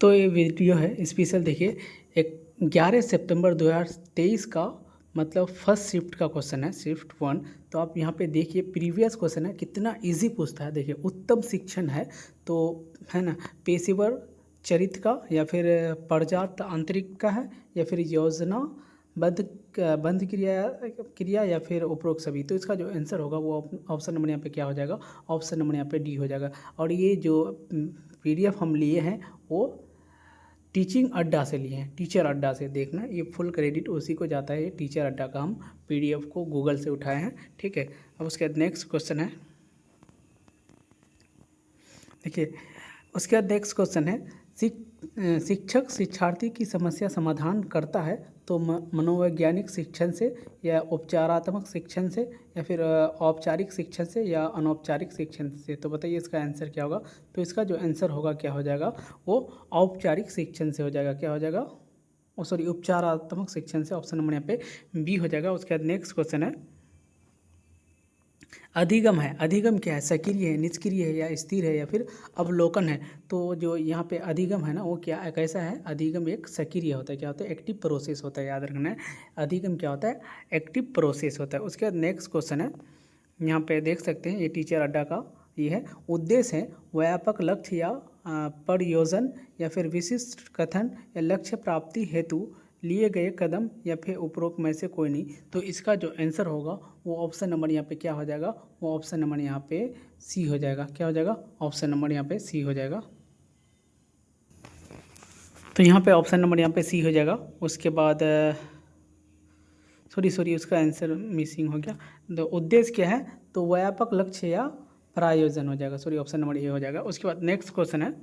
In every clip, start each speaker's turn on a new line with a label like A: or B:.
A: तो ये वीडियो है स्पेशल, देखिए एक 11 सितंबर 2023 का मतलब फर्स्ट शिफ्ट का क्वेश्चन है, शिफ्ट 1। तो आप यहाँ पे देखिए प्रीवियस क्वेश्चन है, कितना इजी पूछता है। देखिए उत्तम शिक्षण है तो है ना, पेशेवर चरित्र का या फिर पर्याप्त आंतरिक का है या फिर योजना बंध क्रिया या फिर उपरोक्त सभी। तो इसका जो आंसर होगा वो ऑप्शन नंबर यहाँ पे क्या हो जाएगा, ऑप्शन नंबर यहाँ पे डी हो जाएगा। और ये जो PDF हम लिए हैं वो टीचिंग अड्डा से लिए हैं, टीचर अड्डा से। देखना ये फुल क्रेडिट उसी को जाता है, ये टीचर अड्डा का हम PDF को गूगल से उठाए हैं, ठीक है। अब उसके बाद नेक्स्ट क्वेश्चन है, देखिए उसके बाद नेक्स्ट क्वेश्चन है, शिक्षक शिक्षार्थी की समस्या समाधान करता है तो मनोवैज्ञानिक शिक्षण से या उपचारात्मक शिक्षण से या फिर औपचारिक शिक्षण से या अनौपचारिक शिक्षण से। तो बताइए इसका आंसर क्या होगा। तो इसका जो आंसर होगा क्या हो जाएगा, वो औपचारिक शिक्षण से हो जाएगा। क्या हो जाएगा, सॉरी उपचारात्मक शिक्षण से। ऑप्शन नंबर यहाँ पे बी हो जाएगा। उसके बाद नेक्स्ट क्वेश्चन है, अधिगम है। अधिगम क्या है, सक्रिय है, निष्क्रिय है या स्थिर है या फिर अवलोकन है। तो जो यहाँ पे अधिगम है ना, वो क्या कैसा है, अधिगम एक सक्रिय होता है। क्या होता है, एक्टिव प्रोसेस होता है, याद रखना है। अधिगम क्या होता है, एक्टिव प्रोसेस होता है। उसके बाद नेक्स्ट क्वेश्चन है, यहाँ पे देख सकते हैं ये टीचर अड्डा का ये है, उद्देश्य है व्यापक लक्ष्य या परियोजन या फिर विशिष्ट कथन या लक्ष्य प्राप्ति हेतु लिए गए कदम या फिर उपरोक्त में से कोई नहीं। तो इसका जो आंसर होगा वो ऑप्शन नंबर यहाँ पे क्या हो जाएगा, वो ऑप्शन नंबर यहाँ पे सी हो जाएगा। क्या हो जाएगा, ऑप्शन नंबर यहाँ पे सी हो जाएगा। तो यहाँ पे ऑप्शन नंबर यहाँ पे सी हो जाएगा। उसके बाद सॉरी उसका आंसर मिसिंग हो गया। तो उद्देश्य क्या है, तो व्यापक लक्ष्य या प्रायोजन हो जाएगा। सॉरी ऑप्शन नंबर ए हो जाएगा। उसके बाद नेक्स्ट क्वेश्चन है,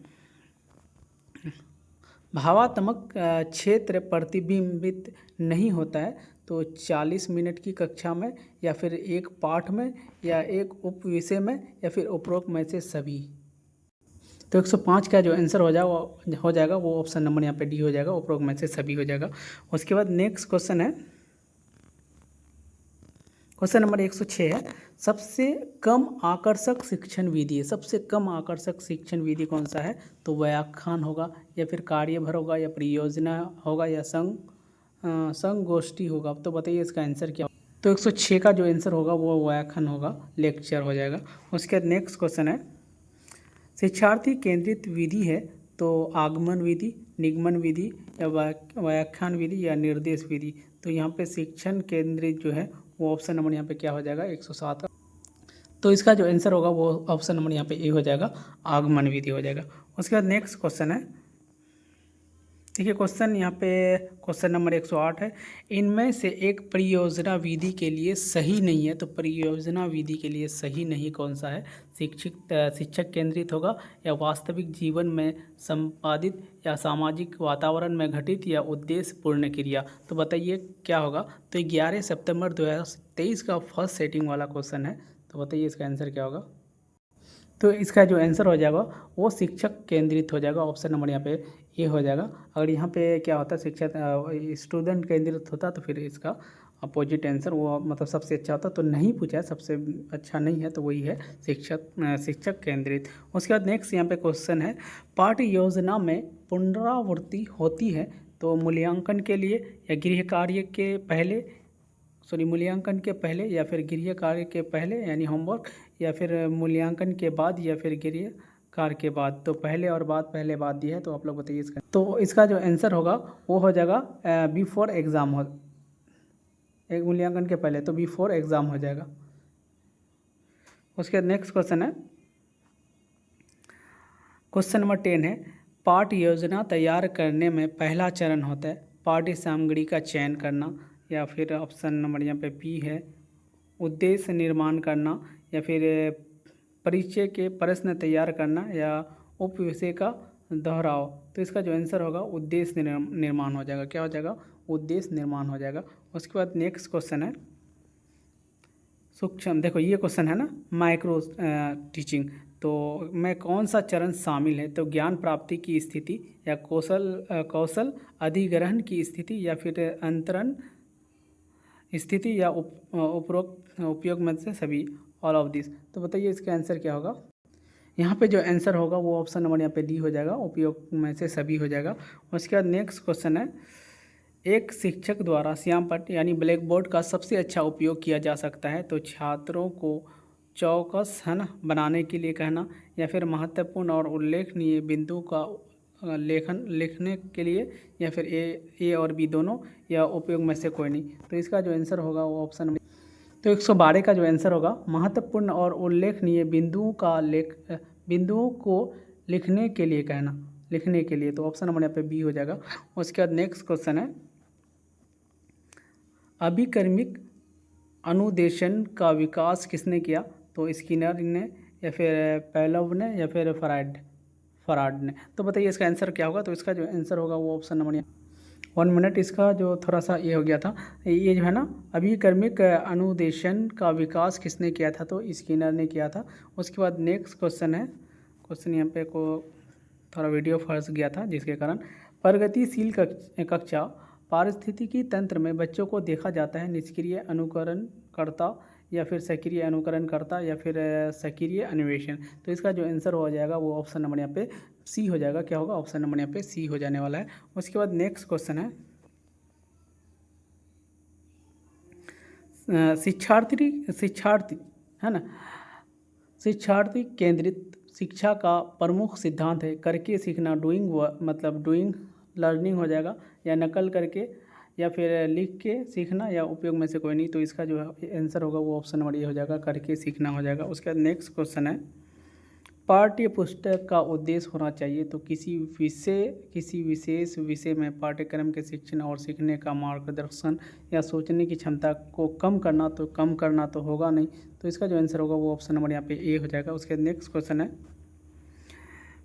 A: भावात्मक क्षेत्र प्रतिबिंबित नहीं होता है तो 40 मिनट की कक्षा में या फिर एक पाठ में या एक उप विषय में या फिर उपरोक्त में से सभी। तो 105 का जो आंसर हो जाएगा वो ऑप्शन नंबर यहाँ पे डी हो जाएगा, उपरोक्त में से सभी हो जाएगा। उसके बाद नेक्स्ट क्वेश्चन है, क्वेश्चन नंबर 106 है, सबसे कम आकर्षक शिक्षण विधि है। सबसे कम आकर्षक शिक्षण विधि कौन सा है, तो व्याख्यान होगा या फिर कार्यभर होगा या परियोजना होगा या संगोष्ठी होगा। तो बताइए इसका आंसर क्या होगा। तो 106 का जो आंसर होगा वो व्याख्यान होगा, लेक्चर हो जाएगा। उसके बाद नेक्स्ट क्वेश्चन है, शिक्षार्थी केंद्रित विधि है तो आगमन विधि, निगमन विधि या व्याख्यान विधि या निर्देश विधि। तो यहाँ पे शिक्षण केंद्रित जो है वो ऑप्शन नंबर यहाँ पे क्या हो जाएगा, 107 का। तो इसका जो आंसर होगा वो ऑप्शन नंबर यहाँ पे ए हो जाएगा, आगमन विधि हो जाएगा। उसके बाद नेक्स्ट क्वेश्चन है, देखिए क्वेश्चन यहाँ पे क्वेश्चन नंबर 108 है, इनमें से एक परियोजना विधि के लिए सही नहीं है। तो परियोजना विधि के लिए सही नहीं कौन सा है, शिक्षक केंद्रित होगा या वास्तविक जीवन में संपादित या सामाजिक वातावरण में घटित या उद्देश्य पूर्ण क्रिया। तो बताइए क्या होगा। तो 11 सितंबर 2023 का फर्स्ट सेटिंग वाला क्वेश्चन है। तो बताइए इसका आंसर क्या होगा। तो इसका जो आंसर हो जाएगा वो शिक्षक केंद्रित हो जाएगा। ऑप्शन नंबर यहाँ पे ए हो जाएगा। अगर यहाँ पे क्या होता है, शिक्षक स्टूडेंट केंद्रित होता तो फिर इसका अपोजिट आंसर वो मतलब सबसे अच्छा होता। तो नहीं पूछा है, सबसे अच्छा नहीं है, तो वही है शिक्षक केंद्रित। उसके बाद नेक्स्ट यहाँ पे क्वेश्चन है, पाठ्य योजना में पुनरावृत्ति होती है तो मूल्यांकन के लिए या गृह कार्य के पहले, मूल्यांकन के पहले या फिर गृह कार्य के पहले यानी होमवर्क, या फिर मूल्यांकन के बाद या फिर गृह कार्य के बाद। तो पहले और बाद, पहले बाद दिया है, तो आप लोग बताइए इसका। तो इसका जो आंसर होगा वो हो जाएगा बिफोर एग्ज़ाम हो, एक मूल्यांकन के पहले, तो बिफोर एग्ज़ाम हो जाएगा। उसके बाद नेक्स्ट क्वेश्चन है, क्वेश्चन नंबर 10 है, पाठ्य योजना तैयार करने में पहला चरण होता है पाठ्य सामग्री का चयन करना, या फिर ऑप्शन नंबर यहाँ पे बी है उद्देश्य निर्माण करना, या फिर परिचय के प्रश्न तैयार करना, या उप विषय का दोहराव। तो इसका जो आंसर होगा उद्देश्य निर्माण हो जाएगा। क्या हो जाएगा, उद्देश्य निर्माण हो जाएगा। उसके बाद नेक्स्ट क्वेश्चन है सूक्ष्म, देखो ये क्वेश्चन है ना, माइक्रो टीचिंग। तो में कौन सा चरण शामिल है, तो ज्ञान प्राप्ति की स्थिति या कौशल अधिग्रहण की स्थिति या फिर अंतरण स्थिति या उपरोक्त उपयोग में से सभी, ऑल ऑफ दिस। तो बताइए इसका आंसर क्या होगा। यहाँ पे जो आंसर होगा वो ऑप्शन नंबर यहाँ पे डी हो जाएगा, उपयोग में से सभी हो जाएगा। उसके बाद नेक्स्ट क्वेश्चन है, एक शिक्षक द्वारा श्यामपट्ट यानी ब्लैक बोर्ड का सबसे अच्छा उपयोग किया जा सकता है तो छात्रों को चौकस है ना बनाने के लिए कहना, या फिर महत्वपूर्ण और उल्लेखनीय बिंदु का लिखने के लिए, या फिर ए और बी दोनों, या उपयोग में से कोई नहीं। तो इसका जो आंसर होगा वो ऑप्शन, तो 112 का जो आंसर होगा महत्वपूर्ण और उल्लेखनीय बिंदुओं को लिखने के लिए कहना, लिखने के लिए, तो ऑप्शन नंबर यहाँ पे बी हो जाएगा। उसके बाद नेक्स्ट क्वेश्चन है, अभिकर्मिक अनुदेशन का विकास किसने किया? तो स्किनर ने, या फिर पेलव ने, या फिर फराड ने। तो बताइए इसका आंसर क्या होगा? तो इसका जो आंसर होगा वो ऑप्शन नंबर 1 मिनट, इसका जो थोड़ा सा ये हो गया था, ये जो है ना अभिकर्मिक अनुदेशन का विकास किसने किया था? तो स्किनर ने किया था। उसके बाद नेक्स्ट क्वेश्चन है, क्वेश्चन यहाँ पे को थोड़ा वीडियो फंस गया था जिसके कारण, प्रगतिशील कक्षा पारिस्थितिकी तंत्र में बच्चों को देखा जाता है निष्क्रिय अनुकरणकर्ता, या फिर सक्रिय अनुकरणकर्ता, या फिर सक्रिय अन्वेषण। तो इसका जो आंसर हो जाएगा वो ऑप्शन नंबर यहाँ पे सी हो जाएगा। क्या होगा? ऑप्शन नंबर यहाँ पे सी हो जाने वाला है। उसके बाद नेक्स्ट क्वेश्चन है, शिक्षार्थी है ना, शिक्षार्थी केंद्रित शिक्षा का प्रमुख सिद्धांत है करके सीखना, मतलब डूइंग लर्निंग हो जाएगा, या नकल करके, या फिर लिख के सीखना, या उपयोग में से कोई नहीं। तो इसका जो आंसर होगा वो ऑप्शन नंबर ये हो जाएगा, करके सीखना हो जाएगा। उसके बाद नेक्स्ट क्वेश्चन है, पाठ्य पुस्तक का उद्देश्य होना चाहिए तो किसी विशेष विषय में पाठ्यक्रम के शिक्षण और सीखने का मार्गदर्शन, या सोचने की क्षमता को कम करना तो होगा नहीं। तो इसका जो आंसर होगा वो ऑप्शन नंबर यहाँ पे ए हो जाएगा। उसके नेक्स्ट क्वेश्चन है,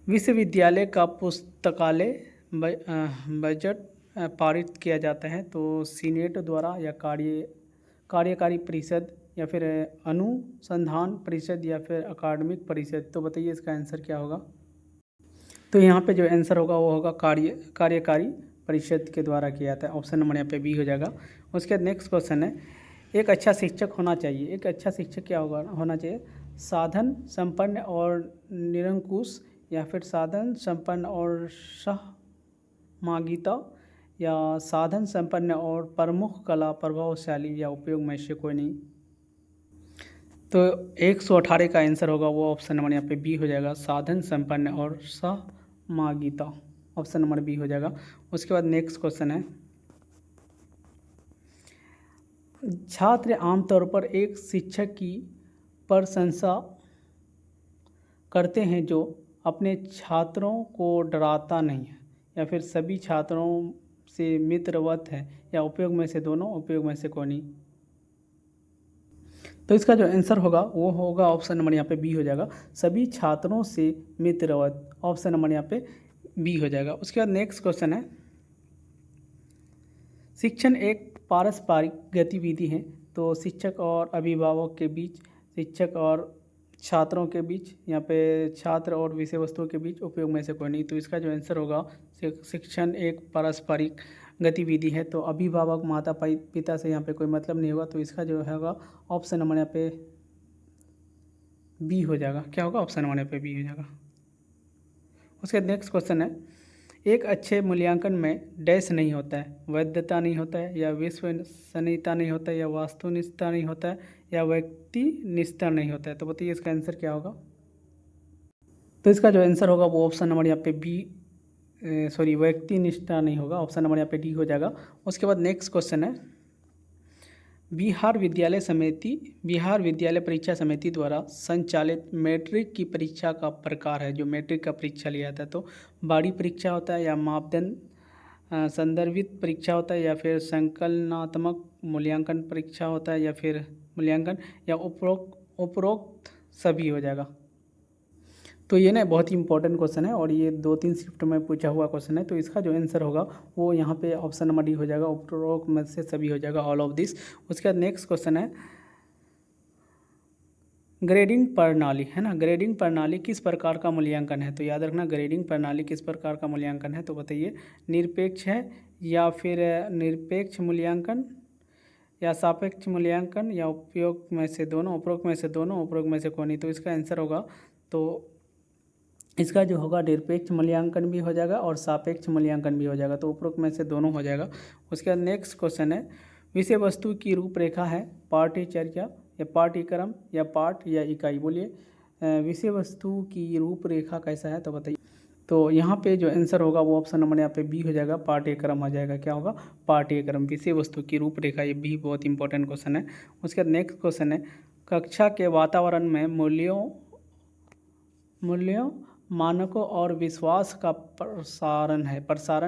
A: विश्वविद्यालय का पुस्तकालय बजट पारित किया जाता है तो सीनेट द्वारा, या कार्यकारी परिषद, या फिर अनुसंधान परिषद, या फिर अकादमिक परिषद। तो बताइए इसका आंसर क्या होगा? तो यहाँ पे जो आंसर होगा वो होगा कार्यकारी परिषद के द्वारा किया जाता है। ऑप्शन नंबर यहाँ पे बी हो जाएगा। उसके बाद नेक्स्ट क्वेश्चन है, एक अच्छा शिक्षक होना चाहिए, एक अच्छा शिक्षक क्या होना चाहिए? साधन संपन्न और निरंकुश, या फिर साधन संपन्न और सहमागिता, या साधन संपन्न और प्रमुख कला प्रभावशाली, या उपयोग में से कोई नहीं। तो 118 का आंसर होगा वो ऑप्शन नंबर यहाँ पे बी हो जाएगा, साधन संपन्न और सहमागिता, ऑप्शन नंबर बी हो जाएगा। उसके बाद नेक्स्ट क्वेश्चन है, छात्र आमतौर पर एक शिक्षक की प्रशंसा करते हैं जो अपने छात्रों को डराता नहीं है, या फिर सभी छात्रों से मित्रवत है, या उपयोग में से दोनों, उपयोग में से कोई नहीं। तो इसका जो आंसर होगा वो होगा ऑप्शन नंबर यहाँ पे बी हो जाएगा, सभी छात्रों से मित्रवत, ऑप्शन नंबर यहाँ पे बी हो जाएगा। उसके बाद नेक्स्ट क्वेश्चन है, शिक्षण एक पारस्परिक गतिविधि है तो शिक्षक और अभिभावक के बीच, शिक्षक और छात्रों के बीच, यहाँ पे छात्र और विषय वस्तुओं के बीच, उपयोग में से कोई नहीं। तो इसका जो आंसर होगा, शिक्षण एक पारस्परिक गतिविधि है तो अभिभावक माता पिता से यहाँ पे कोई मतलब नहीं होगा। तो इसका जो होगा ऑप्शन नंबर यहाँ पे बी हो जाएगा। क्या होगा? ऑप्शन नंबर यहाँ पे बी हो जाएगा। उसके नेक्स्ट क्वेश्चन है, एक अच्छे मूल्यांकन में डैश नहीं होता है, वैधता नहीं होता है, या विश्वसनीयता नहीं होता है, या वास्तुनिष्ठता नहीं होता है, या व्यक्तिनिष्ठता नहीं होता है। तो बताइए इसका आंसर क्या होगा? तो इसका जो आंसर होगा वो ऑप्शन नंबर यहाँ पे बी, व्यक्तिनिष्ठता नहीं होगा, ऑप्शन नंबर यहाँ पे डी हो जाएगा। उसके बाद नेक्स्ट क्वेश्चन है, बिहार विद्यालय परीक्षा समिति द्वारा संचालित मैट्रिक की परीक्षा का प्रकार है, जो मैट्रिक का परीक्षा लिया जाता है तो बारी परीक्षा होता है, या मापदंड संदर्भित परीक्षा होता है, या फिर संकलनात्मक मूल्यांकन परीक्षा होता है, या फिर मूल्यांकन, या उपरोक्त सभी हो जाएगा। तो ये ना बहुत ही इंपॉर्टेंट क्वेश्चन है और ये 2-3 शिफ्ट में पूछा हुआ क्वेश्चन है। तो इसका जो आंसर होगा वो यहाँ पे ऑप्शन नंबर डी हो जाएगा, उपरोक्त में से सभी हो जाएगा, ऑल ऑफ दिस। उसके बाद नेक्स्ट क्वेश्चन है, ग्रेडिंग प्रणाली है ना, ग्रेडिंग प्रणाली किस प्रकार का मूल्यांकन है? तो याद रखना ग्रेडिंग प्रणाली किस प्रकार का मूल्यांकन है। तो बताइए निरपेक्ष है, या फिर निरपेक्ष मूल्यांकन, या सापेक्ष मूल्यांकन, या उपयोग में से दोनों, उपरोक्त में से दोनों, उपरोक्त में से कोई नहीं। तो इसका आंसर होगा तो इसका जो होगा निरपेक्ष मूल्यांकन भी हो जाएगा और सापेक्ष मूल्यांकन भी हो जाएगा, तो उपरोक्त में से दोनों हो जाएगा। उसके बाद नेक्स्ट क्वेश्चन है, विषय वस्तु की रूपरेखा है पाठ्यचर्या या पाठ्यक्रम या पाठ या इकाई। बोलिए विषय वस्तु की रूपरेखा कैसा है, तो बताइए। तो यहाँ पे जो आंसर होगा वो ऑप्शन नंबर यहाँ पे बी हो जाएगा, पाठ्यक्रम हो जाएगा। क्या होगा, पाठ्यक्रम। विषय वस्तु की रूपरेखा, ये भी बहुत इंपॉर्टेंट क्वेश्चन है। उसके बाद नेक्स्ट क्वेश्चन है, कक्षा के वातावरण में मूल्यों मानकों और विश्वास का प्रसारण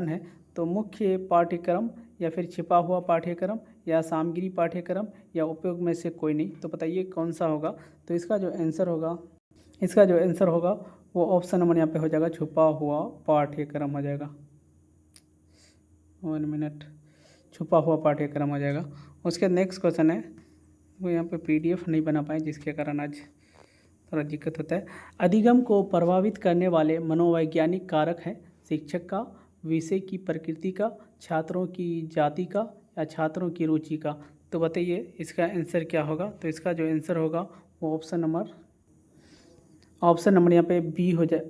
A: है। तो मुख्य पाठ्यक्रम या फिर छिपा हुआ पाठ्यक्रम या सामग्री पाठ्यक्रम या उपयोग में से कोई नहीं, तो बताइए कौन सा होगा। तो इसका जो आंसर होगा वो ऑप्शन नंबर यहाँ पे हो जाएगा, छुपा हुआ पाठ्यक्रम हो जाएगा। 1 मिनट, छुपा हुआ पाठ्यक्रम हो जाएगा। उसके नेक्स्ट क्वेश्चन है, वो यहाँ पे PDF नहीं बना पाए जिसके कारण आज थोड़ा दिक्कत होता है। अधिगम को प्रभावित करने वाले मनोवैज्ञानिक कारक हैं शिक्षक का, विषय की प्रकृति का, छात्रों की जाति का या छात्रों की रुचि का। तो बताइए इसका आंसर क्या होगा। तो इसका जो आंसर होगा वो ऑप्शन नंबर यहाँ पे बी हो जाए,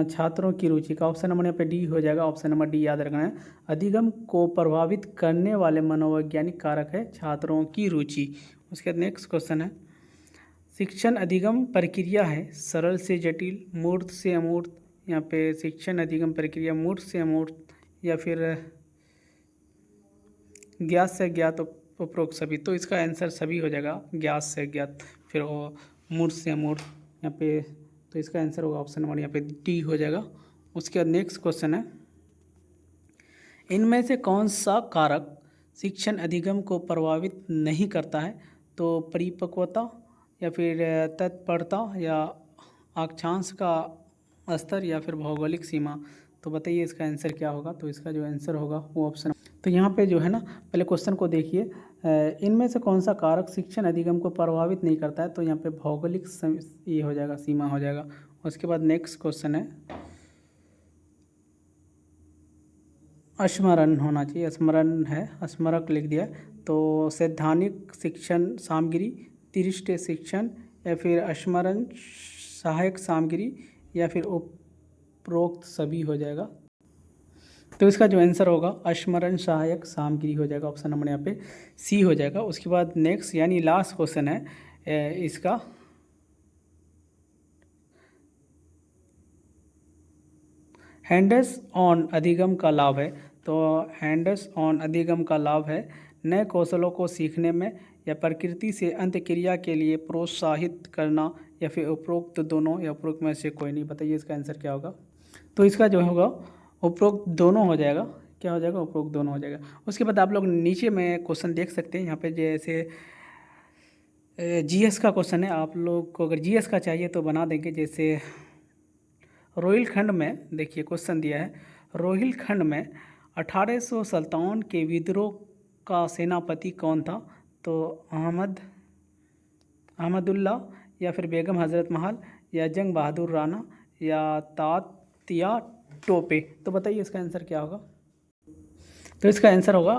A: छात्रों की रुचि का। ऑप्शन नंबर यहाँ पे डी हो जाएगा, ऑप्शन नंबर डी याद रखना है। अधिगम को प्रभावित करने वाले मनोवैज्ञानिक कारक है छात्रों की रुचि। उसके बाद नेक्स्ट क्वेश्चन है, शिक्षण अधिगम प्रक्रिया है सरल से जटिल, मूर्त से अमूर्त। यहाँ पे शिक्षण अधिगम प्रक्रिया मूर्त से अमूर्त या फिर ज्ञात से ज्ञात, उपरोक्त सभी। तो इसका आंसर सभी हो जाएगा, ज्ञात से ज्ञात, फिर वो मूर्त से अमूर्त यहाँ पे। तो इसका आंसर होगा ऑप्शन नंबर यहाँ पे डी हो जाएगा। उसके बाद नेक्स्ट क्वेश्चन है, इनमें से कौन सा कारक शिक्षण अधिगम को प्रभावित नहीं करता है। तो परिपक्वता या फिर तत्परता या अक्षांश का स्तर या फिर भौगोलिक सीमा। तो बताइए इसका आंसर क्या होगा। तो इसका जो आंसर होगा वो ऑप्शन, तो यहाँ पे जो है ना, पहले क्वेश्चन को देखिए, इनमें से कौन सा कारक शिक्षण अधिगम को प्रभावित नहीं करता है। तो यहाँ पे भौगोलिक ये हो जाएगा, सीमा हो जाएगा। उसके बाद नेक्स्ट क्वेश्चन है, स्मरण होना चाहिए, स्मरण है, स्मरक लिख दिया। तो सैद्धांतिक शिक्षण सामग्री, दृष्ट शिक्षण या फिर स्मरण सहायक सामग्री या फिर उपरोक्त सभी हो जाएगा। तो इसका जो आंसर होगा स्मरण सहायक सामग्री हो जाएगा, ऑप्शन नंबर यहाँ पे सी हो जाएगा। उसके बाद नेक्स्ट यानी लास्ट क्वेश्चन है इसका, हैंड्स ऑन अधिगम का लाभ है। तो हैंड्स ऑन अधिगम का लाभ है नए कौशलों को सीखने में या प्रकृति से अंतक्रिया के लिए प्रोत्साहित करना या फिर उपरोक्त दोनों या उपरोक्त में से कोई नहीं। बताइए इसका आंसर क्या होगा। तो इसका जो होगा उपरोक्त दोनों हो जाएगा। क्या हो जाएगा, उपरोक्त दोनों हो जाएगा। उसके बाद आप लोग नीचे में क्वेश्चन देख सकते हैं, यहाँ पे जैसे GS का क्वेश्चन है। आप लोग को अगर GS का चाहिए तो बना देंगे। जैसे रोहिलखंड में देखिए क्वेश्चन दिया है, रोहिलखंड में 1857 के विद्रोह का सेनापति कौन था। तो अहमदुल्ला या फिर बेगम हज़रत महल या जंग बहादुर राणा या तात्या टोपे। तो बताइए इसका आंसर क्या होगा। तो इसका आंसर होगा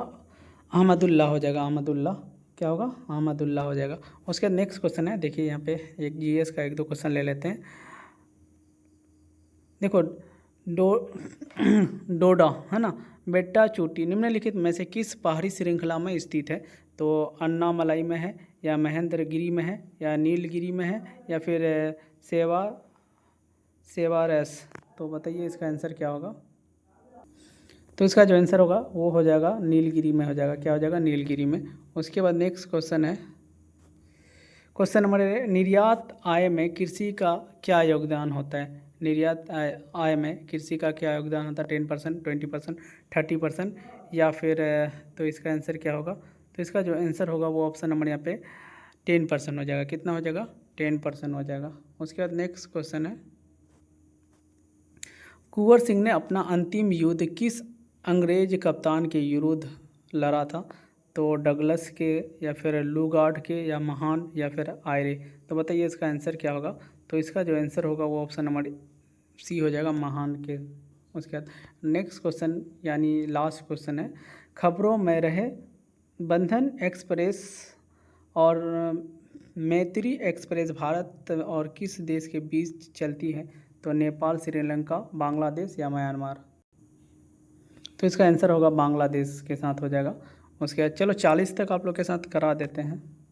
A: अहमदुल्ला हो जाएगा, अहमदुल्ला। क्या होगा, अहमदुल्ला हो जाएगा। उसके नेक्स्ट क्वेश्चन है, देखिए यहाँ पे एक GS का 1-2 क्वेश्चन ले लेते हैं। देखो डोडा है ना, बेट्टा चोटी निम्नलिखित में से किस पहाड़ी श्रृंखला में स्थित है। तो अन्नामलाई में है या महेंद्रगिरी में है या नीलगिरी में है या फिर सेवारस। तो बताइए इसका आंसर क्या होगा। तो इसका जो आंसर होगा वो हो जाएगा नीलगिरी में हो जाएगा। क्या हो जाएगा, नीलगिरी में। उसके बाद नेक्स्ट क्वेश्चन है, क्वेश्चन नंबर निर्यात आय में कृषि का क्या योगदान होता है। निर्यात आय में कृषि का क्या योगदान होता है, 10%, 20%, 30% या फिर तो इसका आंसर क्या होगा। तो इसका जो आंसर होगा वो ऑप्शन नंबर यहाँ पे 10% हो जाएगा। कितना हो जाएगा, 10% हो जाएगा। उसके बाद नेक्स्ट क्वेश्चन है, कुंवर सिंह ने अपना अंतिम युद्ध किस अंग्रेज कप्तान के विरुद्ध लड़ा था। तो डगलस के या फिर लूगार्ड के या महान या फिर आयरे। तो बताइए इसका आंसर क्या होगा। तो इसका जो आंसर होगा वो ऑप्शन नंबर सी हो जाएगा, महान के। उसके बाद नेक्स्ट क्वेश्चन यानी लास्ट क्वेश्चन है, खबरों में रहे बंधन एक्सप्रेस और मैत्री एक्सप्रेस भारत और किस देश के बीच चलती है। तो नेपाल, श्रीलंका, बांग्लादेश या म्यांमार। तो इसका आंसर होगा बांग्लादेश के साथ हो जाएगा। उसके बाद चलो 40 तक आप लोग के साथ करा देते हैं।